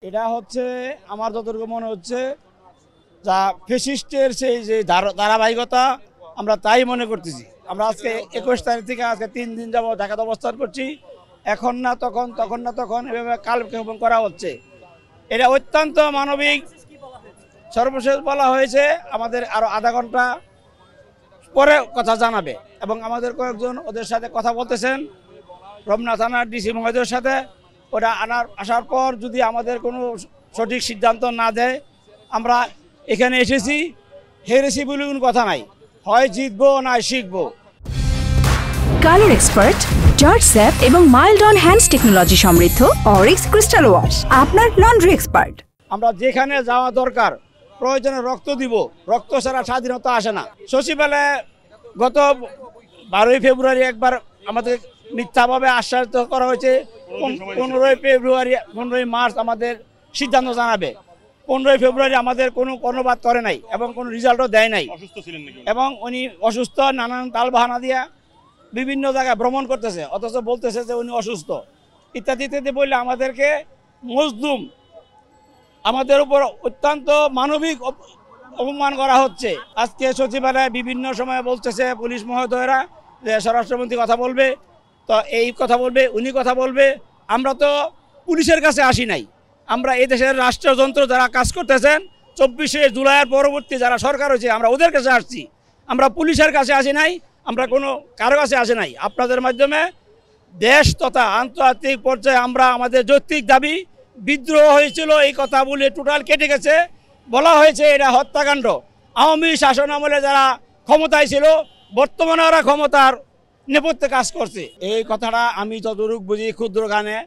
এটা হচ্ছে আমার যতটুকু মনে হচ্ছে যা ফ্যাসিস্টের সেই যে ধারাবাহিকতা আমরা তাই মনে করতেছি। আমরা আজকে 21 তারিখ থেকে আজকে 3 দিন যাবত ঢাকাতে অবস্থান করছি। এখন না তখন, তখন না তখন এভাবে কালক্ষেপণ করা হচ্ছে। এটা অত্যন্ত মানবিক। সর্বশেষ বলা হয়েছে আমাদের আরও আধা ঘন্টা পরে কথা জানাবে এবং আমাদের কয়েকজন ওদের সাথে কথা বলতেছেন রমনা থানার ডিসি মহোদয়ের সাথে। ওটা আসার পর যদি আমাদের কোনো সঠিক সিদ্ধান্ত না দেয়, আমরা এখানে এসেছি হেরেছি বলে কোনো কথা নাই, হয় জিতবো না শিখবো। কালার এক্সপার্ট, জর্জ স্যাপ এবং মাইল্ড অন হ্যান্ডস টেকনোলজি সমৃদ্ধ অরিক্স ক্রিস্টাল ওয়াশ আপনার লন্ড্রি এক্সপার্ট। আমরা যেখানে যাওয়া দরকার প্রয়োজনে রক্ত দিব, রক্ত ছাড়া স্বাধীনতা আসে না। সচিবালয়ে গত 12ই ফেব্রুয়ারি একবার আমাদের মিথ্যাভাবে আশ্বাস করা হয়েছে 15ই মার্চ আমাদের সিদ্ধান্ত জানাবে। 15ই ফেব্রুয়ারি আমাদের কোনো কর্ণপাত করে নাই এবং কোনো রেজাল্টও দেয় নাই। এবং উনি অসুস্থ, নানান তালবাহানা দিয়া বিভিন্ন জায়গায় ভ্রমণ করতেছে, অথচ বলতেছে যে উনি অসুস্থ ইত্যাদি ইত্যাদি বললে আমাদেরকে মজলুম, আমাদের উপর অত্যন্ত মানবিক অপমান করা হচ্ছে। আজকে সচিবালয়ে বিভিন্ন সময় বলতেছে পুলিশ মহোদয়রা যে স্বরাষ্ট্রমন্ত্রী কথা বলবে, তো এই কথা বলবে, উনি কথা বলবে। আমরা তো পুলিশের কাছে আসি নাই, আমরা এই দেশের রাষ্ট্রযন্ত্র যারা কাজ করতেছেন 24শে জুলাইয়ের পরবর্তী যারা সরকার হয়েছে আমরা ওদের কাছে আসছি। আমরা পুলিশের কাছে আসি নাই, আমরা কোনো কারো কাছে আসি নাই। আপনাদের মাধ্যমে দেশ তথা আন্তর্জাতিক পর্যায়ে আমরা আমাদের যৌক্তিক দাবি, বিদ্রোহ হয়েছিল এই কথা বলে টোটাল কেটে গেছে। বলা হয়েছে এটা হত্যাকাণ্ড। আওয়ামী শাসন আমলে যারা ক্ষমতায় ছিল বর্তমানে ওরা ক্ষমতার নেপথ্যে কাজ করছে। এই কথাটা আমি যতটুকু বুঝি ক্ষুদ্র গানে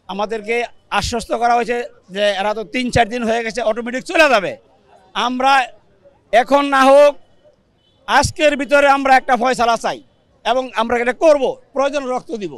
আমাদেরকে আশ্বস্ত করা হয়েছে যে এরা তো 3-4 দিন হয়ে গেছে, অটোমেটিক চলে যাবে। আমরা এখন না হোক আজকের ভিতরে আমরা একটা ফয়সালা চাই এবং আমরা এটা করব, প্রয়োজন রক্ত দিব।